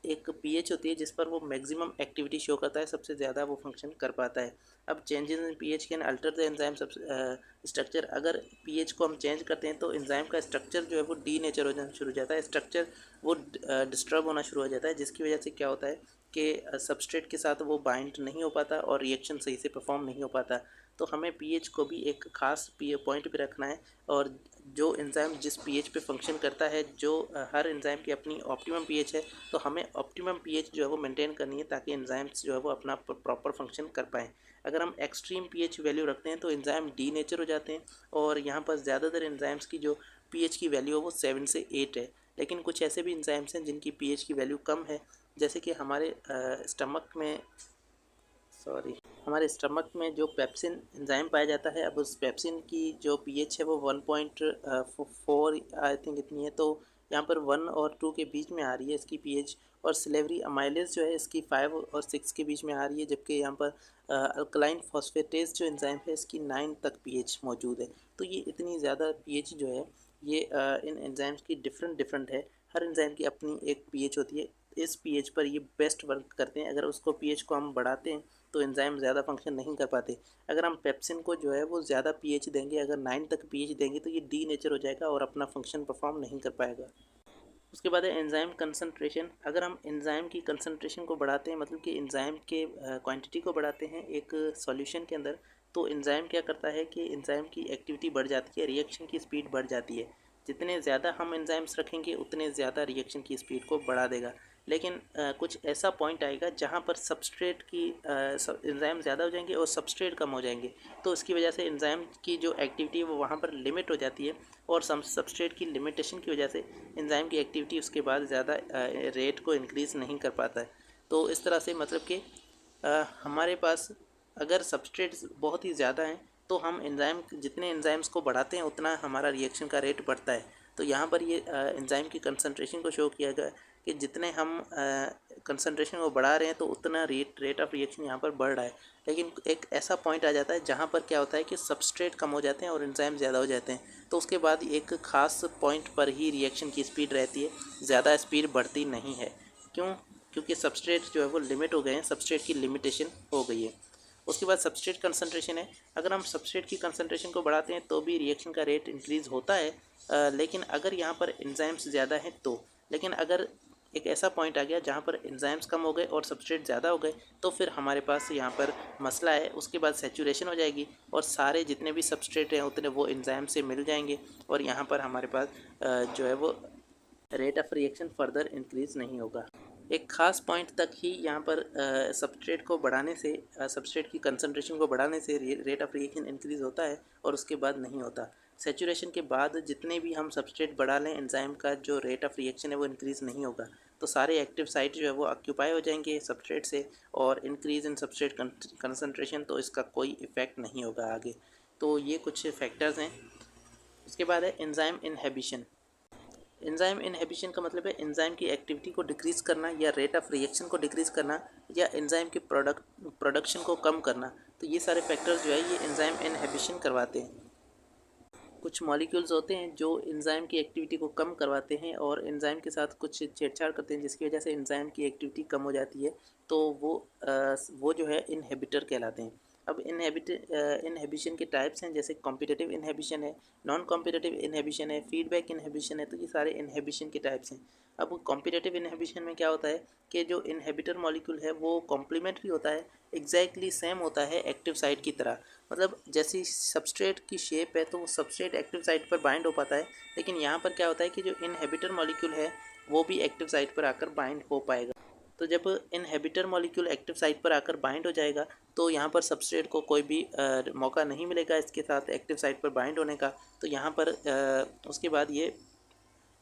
A: एक पीएच होती है जिस पर वो मैक्सिमम एक्टिविटी शो करता है, सबसे ज़्यादा वो फंक्शन कर पाता है। अब changes in pH can alter the enzyme structure. अगर पीएच को हम चेंज करते हैं तो एंजाइम का स्ट्रक्चर जो है वो डी नेचर हो जाना शुरू हो जाता है, स्ट्रक्चर वो डिस्टर्ब होना शुरू हो जाता है, जिसकी वजह से क्या होता है कि सबस्ट्रेट के साथ वो बाइंड नहीं हो पाता और रिएक्शन सही से परफॉर्म नहीं हो पाता। तो हमें पीएच को भी एक ख़ास पॉइंट पे रखना है और जो एंजाइम जिस पीएच पे फंक्शन करता है, जो हर एंजाइम की अपनी ऑप्टिमम पीएच है, तो हमें ऑप्टिमम पीएच जो है वो मेंटेन करनी है ताकि एंजाइम्स जो है वो अपना प्रॉपर फंक्शन कर पाएँ। अगर हम एक्सट्रीम पीएच वैल्यू रखते हैं तो एंजाइम डी नेचर हो जाते हैं और यहाँ पर ज़्यादातर एंजाइम्स की जो पीएच की वैल्यू है वो 7 से 8 है। लेकिन कुछ ऐसे भी एंजाइम्स हैं जिनकी पीएच की वैल्यू कम है, जैसे कि हमारे स्टमक में जो पेप्सिन एंजाइम पाया जाता है। अब उस पेप्सिन की जो पीएच है वो 1.4 आई थिंक इतनी है, तो यहाँ पर 1 और 2 के बीच में आ रही है इसकी पीएच। और सिलेवरी अमाइलेज जो है इसकी 5 और 6 के बीच में आ रही है, जबकि यहाँ पर अल्कलाइन फॉस्फेटेज जो एंजाइम है इसकी 9 तक पीएच मौजूद है। तो ये इतनी ज़्यादा पीएच जो है ये इन एंजाइम्स की डिफरेंट है। हर एंजाइम की अपनी एक पीएच होती है, इस पीएच पर ये बेस्ट वर्क करते हैं। अगर उसको पीएच को हम बढ़ाते हैं तो एंजाइम ज़्यादा फंक्शन नहीं कर पाते। अगर हम पेप्सिन को जो है वो ज़्यादा पीएच देंगे, अगर 9 तक पीएच देंगे, तो ये डी नेचर हो जाएगा और अपना फंक्शन परफॉर्म नहीं कर पाएगा। उसके बाद है एंजाइम कंसंट्रेशन। अगर हम एंजाइम की कंसंट्रेशन को बढ़ाते हैं, मतलब कि एंजाइम के क्वांटिटी को बढ़ाते हैं एक सॉल्यूशन के अंदर, तो एंजाइम क्या करता है कि एंजाइम की एक्टिविटी बढ़ जाती है, रिएक्शन की स्पीड बढ़ जाती है। जितने ज़्यादा हम एंजाइम्स रखेंगे उतने ज़्यादा रिएक्शन की स्पीड को बढ़ा देगा। लेकिन कुछ ऐसा पॉइंट आएगा जहाँ पर सबस्ट्रेट की एंजाइम ज़्यादा हो जाएंगे और सबस्ट्रेट कम हो जाएंगे, तो इसकी वजह से एंजाइम की जो एक्टिविटी है वो वहाँ पर लिमिट हो जाती है, और सबस्ट्रेट की लिमिटेशन की वजह से एंजाइम की एक्टिविटी उसके बाद ज़्यादा रेट को इंक्रीज़ नहीं कर पाता है। तो इस तरह से मतलब कि हमारे पास अगर सबस्ट्रेट्स बहुत ही ज़्यादा हैं तो हम एंजाइम जितने एंजाइम्स को बढ़ाते हैं उतना हमारा रिएक्शन का रेट बढ़ता है। तो यहाँ पर ये एंजाइम की कंसंट्रेशन को शो किया गया कि जितने हम कंसंट्रेशन को बढ़ा रहे हैं तो उतना रेट ऑफ रिएक्शन यहाँ पर बढ़ रहा है। लेकिन एक ऐसा पॉइंट आ जाता है जहाँ पर क्या होता है कि सबस्ट्रेट कम हो जाते हैं और एंजाइम ज़्यादा हो जाते हैं, तो उसके बाद एक ख़ास पॉइंट पर ही रिएक्शन की स्पीड रहती है, ज़्यादा स्पीड बढ़ती नहीं है। क्यों? क्योंकि सबस्ट्रेट जो है वो लिमिट हो गए हैं, सबस्ट्रेट की लिमिटेशन हो गई है। उसके बाद सबस्ट्रेट कंसंट्रेशन है। अगर हम सबस्ट्रेट की कंसंट्रेशन को बढ़ाते हैं तो भी रिएक्शन का रेट इंक्रीज़ होता है, लेकिन अगर यहाँ पर एंजाइम्स ज़्यादा हैं तो। लेकिन अगर एक ऐसा पॉइंट आ गया जहाँ पर एंजाइम्स कम हो गए और सबस्ट्रेट ज़्यादा हो गए तो फिर हमारे पास यहाँ पर मसला है। उसके बाद सैचुरेशन हो जाएगी और सारे जितने भी सबस्ट्रेट हैं उतने वो एंजाइम से मिल जाएंगे, और यहाँ पर हमारे पास जो है वो rate of reaction further increase नहीं होगा। एक ख़ास पॉइंट तक ही यहाँ पर सबस्ट्रेट को बढ़ाने से, सबस्ट्रेट की कंसंट्रेशन को बढ़ाने से रेट ऑफ रिएक्शन इंक्रीज़ होता है, और उसके बाद नहीं होता। सैचुरेशन के बाद जितने भी हम सबस्ट्रेट बढ़ा लें एंजाइम का जो रेट ऑफ रिएक्शन है वो इंक्रीज़ नहीं होगा। तो सारे एक्टिव साइट जो है वो ऑक्यूपाई हो जाएंगे सबस्ट्रेट से, और इंक्रीज़ इन सबस्ट्रेट कंसंट्रेशन तो इसका कोई इफ़ेक्ट नहीं होगा आगे। तो ये कुछ फैक्टर्स हैं। उसके बाद है एंजाइम इनहिबिशन। एंजाइम इनहिबिशन का मतलब है एंजाइम की एक्टिविटी को डिक्रीज़ करना या रेट ऑफ रिएक्शन को डिक्रीज़ करना या एंजाइम के प्रोडक्शन को कम करना। तो ये सारे फैक्टर्स जो है ये एंजाइम इनहिबिशन करवाते हैं। कुछ मॉलिक्यूल्स होते हैं जो एंजाइम की एक्टिविटी को कम करवाते हैं और एंजाइम के साथ कुछ छेड़छाड़ करते हैं जिसकी वजह से एंजाइम की एक्टिविटी कम हो जाती है, तो वो जो है इनहिबिटर कहलाते हैं। अब इनहिबिशन के टाइप्स हैं, जैसे कॉम्पिटिटिव इनहिबिशन है, नॉन कॉम्पिटिटिव इनहिबिशन है, फीडबैक इनहिबिशन है। तो ये सारे इनहिबिशन के टाइप्स हैं। अब कॉम्पिटिटिव इनहिबिशन में क्या होता है कि जो इनहिबिटर मॉलिक्यूल है वो कॉम्प्लीमेंट्री होता है, एग्जैक्टली सेम होता है एक्टिव साइट की तरह। मतलब जैसी सबस्ट्रेट की शेप है तो वो सबस्ट्रेट एक्टिव साइट पर बाइंड हो पाता है, लेकिन यहाँ पर क्या होता है कि जो इनहिबिटर मॉलिक्यूल है वो भी एक्टिव साइट पर आकर बाइंड हो पाएगा। तो जब इनहिबिटर मॉलिक्यूल एक्टिव साइट पर आकर बाइंड हो जाएगा तो यहाँ पर सबस्ट्रेट को कोई भी मौका नहीं मिलेगा इसके साथ एक्टिव साइट पर बाइंड होने का। तो यहाँ पर उसके बाद ये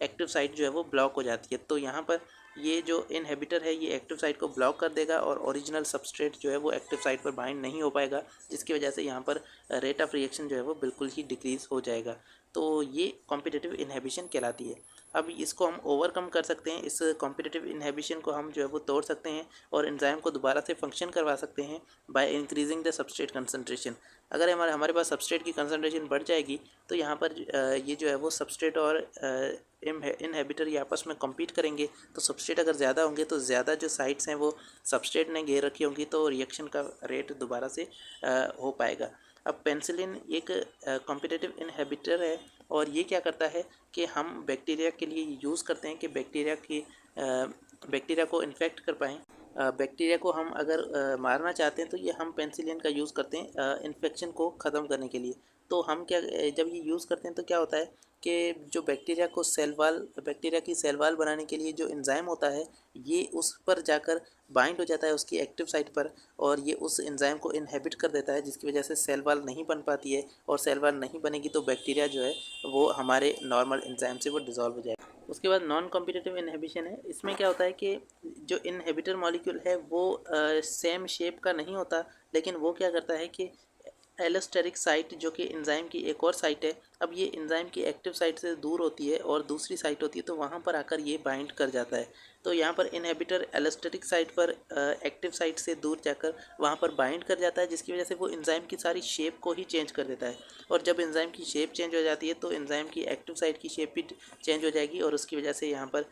A: एक्टिव साइट जो है वो ब्लॉक हो जाती है। तो यहाँ पर ये जो इनहिबिटर है ये एक्टिव साइट को ब्लॉक कर देगा और ओरिजिनल सबस्ट्रेट जो है वो एक्टिव साइट पर बाइंड नहीं हो पाएगा, जिसकी वजह से यहाँ पर रेट ऑफ रिएक्शन जो है वो बिल्कुल ही डिक्रीज़ हो जाएगा। तो ये कॉम्पिटिटिव इनहिबिशन कहलाती है। अब इसको हम ओवरकम कर सकते हैं, इस कॉम्पिटिटिव इनहिबिशन को हम जो है वो तोड़ सकते हैं और एंजाइम को दोबारा से फंक्शन करवा सकते हैं by increasing the substrate concentration. अगर हमारे पास सबस्ट्रेट की कंसंट्रेशन बढ़ जाएगी तो यहाँ पर ये जो है वो सबस्ट्रेट और इनहिबिटर ये आपस में कम्पीट करेंगे। तो सबस्ट्रेट अगर ज़्यादा होंगे तो ज़्यादा जो साइट्स हैं वो सबस्ट्रेट ने घेर रखी होंगी, तो रिएक्शन का रेट दोबारा से हो पाएगा। अब पेनिसिलिन एक कॉम्पिटिटिव इनहिबिटर है, और ये क्या करता है कि हम बैक्टीरिया के लिए यूज़ करते हैं कि बैक्टीरिया को इन्फेक्ट कर पाएँ। बैक्टीरिया को हम अगर मारना चाहते हैं तो ये हम पेनिसिलिन का यूज़ करते हैं इन्फेक्शन को ख़त्म करने के लिए। तो हम क्या जब ये यूज़ करते हैं तो क्या होता है कि जो बैक्टीरिया की सेल वाल बनाने के लिए जो एंजाइम होता है ये उस पर जाकर बाइंड हो जाता है उसकी एक्टिव साइट पर, और ये उस एंजाइम को इनहिबिट कर देता है, जिसकी वजह से सेल वाल नहीं बन पाती है, और सेल वाल नहीं बनेगी तो बैक्टीरिया जो है वो हमारे नॉर्मल एंजाइम से वो डिज़ोल्व हो जाएगा। उसके बाद नॉन कॉम्पिटिटिव इनहिबिशन है। इसमें क्या होता है कि जो इनहिबिटर मॉलिक्यूल है वो सेम शेप का नहीं होता, लेकिन वो क्या करता है कि एलोस्टेरिक साइट जो कि एंजाइम की एक और साइट है, अब ये एंजाइम की एक्टिव साइट से दूर होती है और दूसरी साइट होती है, तो वहाँ पर आकर ये बाइंड कर जाता है। तो यहाँ पर इनहिबिटर एलोस्टेरिक साइट पर एक्टिव साइट से दूर जाकर वहाँ पर बाइंड कर जाता है, जिसकी वजह से वो एंजाइम की सारी शेप को ही चेंज कर देता है। और जब एंजाइम की शेप चेंज हो जाती है तो एंजाइम की एक्टिव साइट की शेप भी चेंज हो जाएगी, और उसकी वजह से यहाँ पर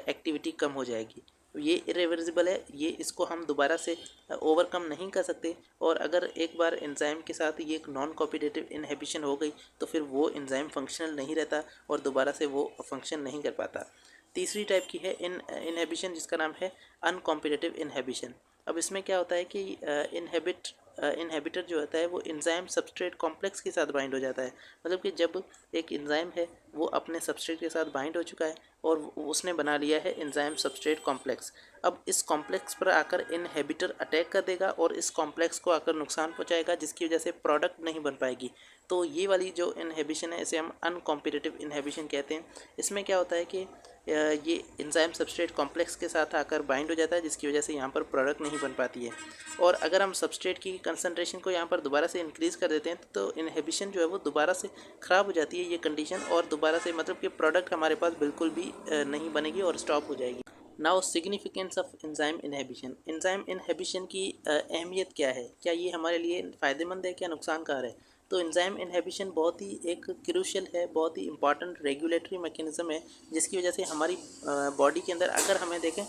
A: एक्टिविटी कम हो जाएगी। ये इरिवर्सिबल है, ये इसको हम दोबारा से ओवरकम नहीं कर सकते। और अगर एक बार एंजाइम के साथ ये एक नॉन कॉम्पिटिटिव इनहिबिशन हो गई तो फिर वो एंजाइम फंक्शनल नहीं रहता और दोबारा से वो फंक्शन नहीं कर पाता। तीसरी टाइप की है इनहिबिशन जिसका नाम है अनकॉम्पिटिटिव इनहिबिशन। अब इसमें क्या होता है कि इनहिबिटर जो होता है वो एंजाइम सबस्ट्रेट कॉम्प्लेक्स के साथ बाइंड हो जाता है। मतलब कि जब एक एंजाइम है वो अपने सबस्ट्रेट के साथ बाइंड हो चुका है और उसने बना लिया है एंजाइम सबस्ट्रेट कॉम्प्लेक्स। अब इस कॉम्प्लेक्स पर आकर इनहिबिटर अटैक कर देगा और इस कॉम्प्लेक्स को आकर नुकसान पहुंचाएगा, जिसकी वजह से प्रोडक्ट नहीं बन पाएगी। तो ये वाली जो इनहिबिशन है इसे हम अनकॉम्पिटिटिव इनहिबिशन कहते हैं। इसमें क्या होता है कि ये एंजाइम सबस्ट्रेट कॉम्प्लेक्स के साथ आकर बाइंड हो जाता है, जिसकी वजह से यहाँ पर प्रोडक्ट नहीं बन पाती है। और अगर हम सबस्ट्रेट की कंसंट्रेशन को यहाँ पर दोबारा से इंक्रीज़ कर देते हैं तो इनहिबिशन जो है वो दोबारा से ख़राब हो जाती है ये कंडीशन, और दोबारा से मतलब कि प्रोडक्ट हमारे पास बिल्कुल भी नहीं बनेगी और स्टॉप हो जाएगी। Now significance of enzyme inhibition. Enzyme inhibition की अहमियत क्या है, क्या ये हमारे लिए फ़ायदेमंद है, क्या नुकसानकार है? तो एंजाइम इनहिबिशन बहुत ही एक क्रूशियल है, बहुत ही इंपॉर्टेंट रेगुलेटरी मैकेनिज़्म है, जिसकी वजह से हमारी बॉडी के अंदर अगर हमें देखें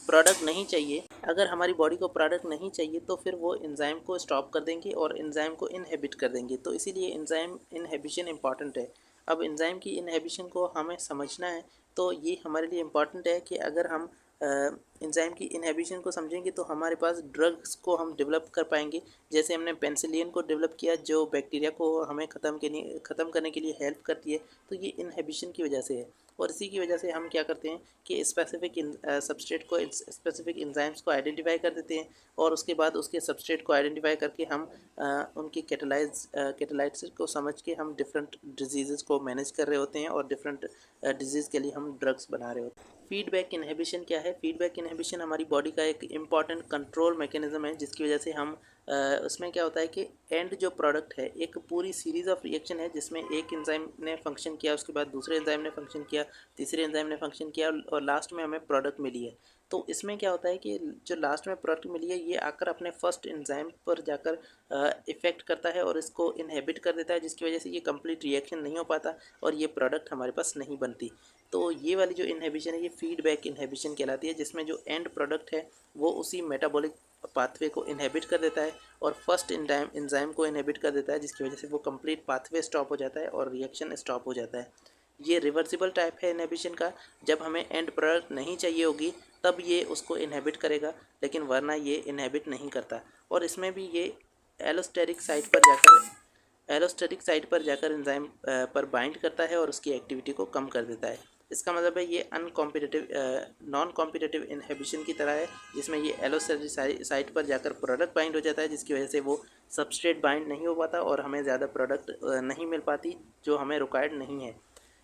A: प्रोडक्ट नहीं चाहिए, अगर हमारी बॉडी को प्रोडक्ट नहीं चाहिए तो फिर वो एंजाइम को स्टॉप कर देंगे और एंजाइम को इनहिबिट कर देंगे। तो इसीलिए एंजाइम इनहिबिशन इंपॉर्टेंट है। अब एंजाइम की इनहिबिशन को हमें समझना है तो ये हमारे लिए इम्पॉर्टेंट है कि अगर हम एंजाइम की इनहिबिशन को समझेंगे तो हमारे पास ड्रग्स को हम डेवलप कर पाएंगे। जैसे हमने पेनिसिलिन को डेवलप किया जो बैक्टीरिया को हमें ख़त्म करने के लिए हेल्प करती है, तो ये इनहिबिशन की वजह से है। और इसी की वजह से हम क्या करते हैं कि स्पेसिफिक सबस्ट्रेट को स्पेसिफिक एंजाइम्स को आइडेंटिफाई कर देते हैं और उसके बाद उसके सबस्ट्रेट को आइडेंटिफाई करके हम उनकी कैटालाइसिस को समझ के हम डिफरेंट डिजीज़ को मैनेज कर रहे होते हैं और डिफरेंट डिजीज़ के लिए हम ड्रग्स बना रहे होते हैं। फीडबैक इनहिबिशन क्या है? फीडबैक इनहिबिशन हमारी बॉडी का एक इम्पॉर्टेंट कंट्रोल मैकेनिज्म है, जिसकी वजह से हम उसमें क्या होता है कि एंड जो प्रोडक्ट है एक पूरी सीरीज़ ऑफ रिएक्शन है, जिसमें एक एंजाइम ने फंक्शन किया, उसके बाद दूसरे एंजाइम ने फंक्शन किया, तीसरे एंजाइम ने फंक्शन किया और लास्ट में हमें प्रोडक्ट मिली है। तो इसमें क्या होता है कि जो लास्ट में प्रोडक्ट मिली है ये आकर अपने फर्स्ट एंजाइम पर जाकर इफ़ेक्ट करता है और इसको इनहिबिट कर देता है, जिसकी वजह से ये कंप्लीट रिएक्शन नहीं हो पाता और ये प्रोडक्ट हमारे पास नहीं बनती। तो ये वाली जो इनहिबिशन है ये फीडबैक इनहिबिशन कहलाती है, जिसमें जो एंड प्रोडक्ट है वो उसी मेटाबॉलिक पाथवे को इनहिबिट कर देता है और फर्स्ट एंजाइम को इनहिबिट कर देता है, जिसकी वजह से वो कंप्लीट पाथवे स्टॉप हो जाता है और रिएक्शन स्टॉप हो जाता है। ये रिवर्सिबल टाइप है इनहिबिशन का। जब हमें एंड प्रोडक्ट नहीं चाहिए होगी तब ये उसको इनहिबिट करेगा, लेकिन वरना ये इनहिबिट नहीं करता। और इसमें भी ये एलोस्टेरिक साइट पर जाकर एंजाइम पर बाइंड करता है और उसकी एक्टिविटी को कम कर देता है। इसका मतलब है ये नॉन कॉम्पिटिटिव इनहिबिशन की तरह है, जिसमें ये एलोस्टेरिक साइट पर जाकर प्रोडक्ट बाइंड हो जाता है, जिसकी वजह से वो सबस्ट्रेट बाइंड नहीं हो पाता और हमें ज़्यादा प्रोडक्ट नहीं मिल पाती जो हमें रिक्वायर्ड नहीं है।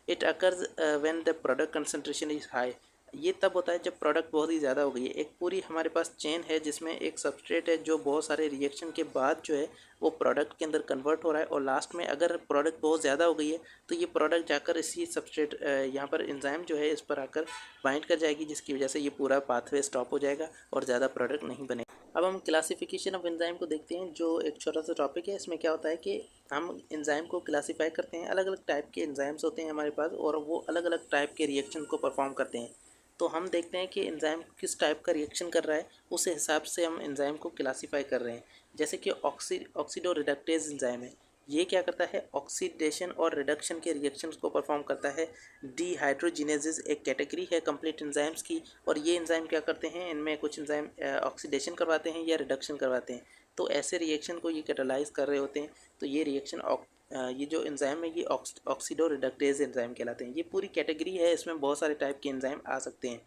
A: It occurs when the product concentration is high. ये तब होता है जब प्रोडक्ट बहुत ही ज़्यादा हो गई है। एक पूरी हमारे पास चेन है जिसमें एक सबस्ट्रेट है जो बहुत सारे रिएक्शन के बाद जो है वो प्रोडक्ट के अंदर कन्वर्ट हो रहा है और लास्ट में अगर प्रोडक्ट बहुत ज़्यादा हो गई है तो ये प्रोडक्ट जाकर इसी सबस्ट्रेट यहाँ पर एंजाइम जो है इस पर आकर बाइंड कर जाएगी, जिसकी वजह से ये पूरा पाथवे स्टॉप हो जाएगा और ज़्यादा प्रोडक्ट नहीं बनेगा। अब हम क्लासिफिकेशन ऑफ एंजाइम को देखते हैं, जो एक छोटा सा टॉपिक है। इसमें क्या होता है कि हम एंजाइम को क्लासीफाई करते हैं। अलग अलग टाइप के एंजाइम्स होते हैं हमारे पास और वो अलग अलग टाइप के रिएक्शन को परफॉर्म करते हैं। तो हम देखते हैं कि एंजाइम किस टाइप का रिएक्शन कर रहा है, उस हिसाब से हम एंजाइम को क्लासीफाई कर रहे हैं। जैसे कि ऑक्सीडो रिडक्टेज एंजाइम है, ये क्या करता है ऑक्सीडेशन और रिडक्शन के रिएक्शंस को परफॉर्म करता है। डीहाइड्रोजिनेसिस एक कैटेगरी है कंप्लीट एंजाइम्स की, और ये एंजाइम क्या करते हैं, इनमें कुछ एंजाइम ऑक्सीडेशन करवाते हैं या रिडक्शन करवाते हैं। तो ऐसे रिएक्शन को ये कैटालाइज कर रहे होते हैं। तो ये रिएक्शन ये जो एंजाइम है ये ऑक्सीडो रिडक्टेज एंजाइम कहलाते हैं। ये पूरी कैटेगरी है, इसमें बहुत सारे टाइप के एंजाइम आ सकते हैं।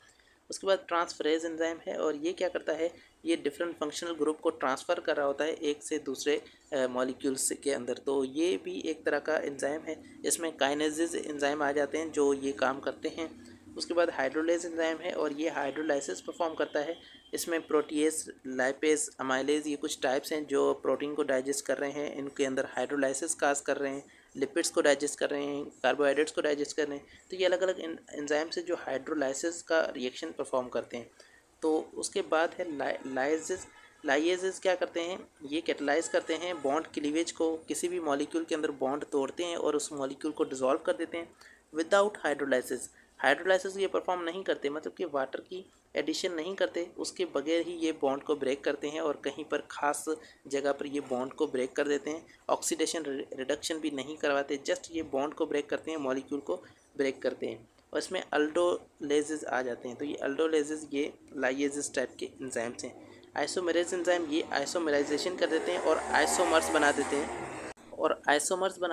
A: उसके बाद ट्रांसफरेज एंजाइम है, और ये क्या करता है, ये डिफरेंट फंक्शनल ग्रुप को ट्रांसफ़र कर रहा होता है एक से दूसरे मॉलिक्यूल्स के अंदर। तो ये भी एक तरह का एंजाइम है। इसमें काइनेजेस एंजाइम आ जाते हैं जो ये काम करते हैं। उसके बाद हाइड्रोलेज एंजाइम है, और ये हाइड्रोलाइसिस परफॉर्म करता है। इसमें प्रोटीएज, लाइपेज, अमाइलेज, ये कुछ टाइप्स हैं जो प्रोटीन को डाइजेस्ट कर रहे हैं। इनके अंदर हाइड्रोलाइसिस काज कर रहे हैं, लिपिड्स को डाइजेस्ट कर रहे हैं, कार्बोहाइड्रेट्स को डाइजेस्ट कर रहे हैं। तो ये अलग अलग एंजाइम्स है जो हाइड्रोलाइसिस का रिएक्शन परफॉर्म करते हैं। तो उसके बाद है लाइएजेस क्या करते हैं, ये कैटलाइज करते हैं बॉन्ड क्लीवेज को। किसी भी मॉलिक्यूल के अंदर बॉन्ड तोड़ते हैं और उस मॉलिक्यूल को डिसॉल्व कर देते हैं विदाउट हाइड्रोलाइसिस ये परफॉर्म नहीं करते, मतलब कि वाटर की एडिशन नहीं करते, उसके बगैर ही ये बॉन्ड को ब्रेक करते हैं और कहीं पर ख़ास जगह पर ये बॉन्ड को ब्रेक कर देते हैं। ऑक्सीडेशन रिडक्शन भी नहीं करवाते, जस्ट ये बॉन्ड को ब्रेक करते हैं, मॉलिक्यूल को ब्रेक करते हैं। और इसमें अल्डोलेजेस आ जाते हैं। तो ये अल्डोलेजेस ये लाइएजेस टाइप के एंजाइम्स हैं। आइसोमेरेज एंजाइम ये आइसोमेराइजेशन कर देते हैं और आइसोमर्स बना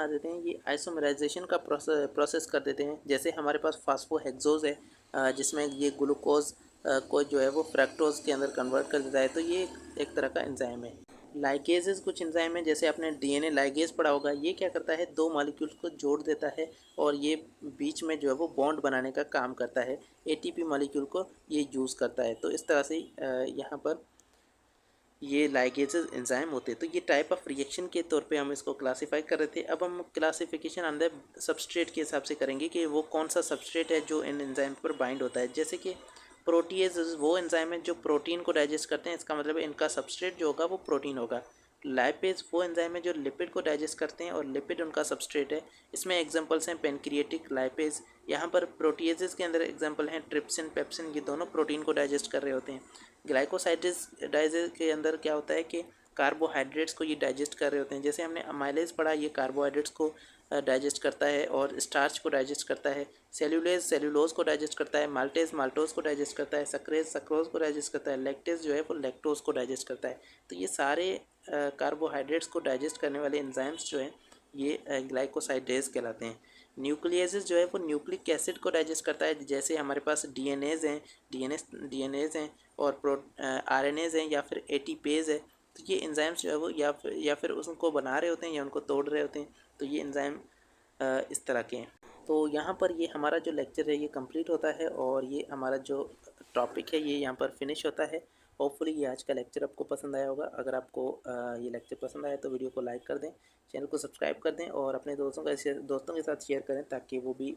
A: देते हैं, ये आइसोमेराइजेशन का प्रोसेस कर देते हैं। जैसे हमारे पास फास्फोहेक्सोज है, जिसमें ये ग्लूकोज को जो है वो फ्रैक्टोज के अंदर कन्वर्ट कर देता है, तो ये एक तरह का एंजाइम है। लाइगेजेस कुछ एंजाइम है, जैसे आपने डीएनए लाइगेज पढ़ा होगा, ये क्या करता है, दो मॉलिक्यूल्स को जोड़ देता है और ये बीच में जो है वो बॉन्ड बनाने का काम करता है, एटीपी मॉलिक्यूल को ये यूज़ करता है। तो इस तरह से यहाँ पर ये लाइगेजेस एंजाइम होते हैं। तो ये टाइप ऑफ रिएक्शन के तौर पे हम इसको क्लासीफाई कर रहे थे। अब हम क्लासिफिकेशन अंदर सबस्ट्रेट के हिसाब से करेंगे कि वो कौन सा सबस्ट्रेट है जो इन एंजाइम पर बाइंड होता है। जैसे कि प्रोटीएज वो एंजाइम है जो प्रोटीन को डाइजेस्ट करते हैं, इसका मतलब इनका सबस्ट्रेट जो होगा वो प्रोटीन होगा। लाइपेज वो एंजाइम है जो लिपिड को डाइजेस्ट करते हैं और लिपिड उनका सबस्ट्रेट है। इसमें एग्जांपल्स हैं पेनक्रिएटिक, लाइपेज। यहाँ पर प्रोटीएजेस के अंदर एग्जांपल हैं ट्रिप्सिन, पेप्सिन, ये दोनों प्रोटीन को डाइजेस्ट कर रहे होते हैं। ग्लाइकोसाइडेज डाइजेस्ट के अंदर क्या होता है कि कार्बोहाइड्रेट्स को ये डाइजेस्ट कर रहे होते हैं। जैसे हमने अमाइलेज पढ़ा, ये कार्बोहाइड्रेट्स को डाइजेस्ट करता है और स्टार्च को डाइजेस्ट करता है। सेल्यूलेज सेल्यूलोज को डाइजेस्ट करता है। माल्टेज माल्टोज को डाइजेस्ट करता है। सक्रेज सक्रोज को डाइजेस्ट करता है। लैक्टेज जो है वो लैक्टोज को डाइजेस्ट करता है। तो ये सारे कार्बोहाइड्रेट्स को डाइजेस्ट करने वाले एंजाइम्स जो हैं ये ग्लाइकोसाइडेज कहलाते हैं। न्यूक्लियसेस जो है वो न्यूक्लिक एसिड को डाइजेस्ट करता है। जैसे हमारे पास डीएनएज हैं और आरएनएज हैं या फिर एटीपेज है। तो ये एंजाइम्स जो है वो या फिर उसको बना रहे होते हैं या उनको तोड़ रहे होते हैं। तो ये एंजाइम इस तरह के हैं। तो यहाँ पर ये हमारा जो लेक्चर है ये कंप्लीट होता है और ये हमारा जो टॉपिक है ये यहाँ पर फिनिश होता है। होपफुली ये आज का लेक्चर आपको पसंद आया होगा। अगर आपको ये लेक्चर पसंद आया तो वीडियो को लाइक कर दें, चैनल को सब्सक्राइब कर दें और अपने दोस्तों के साथ शेयर करें ताकि वो भी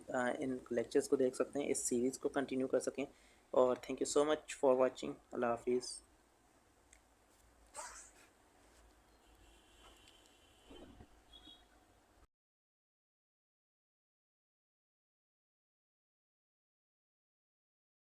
A: इन लेक्चर्स को देख सकते हैं, इस सीरीज़ को कंटिन्यू कर सकें। और thank you so much for watching. अल्लाह हाफिज़।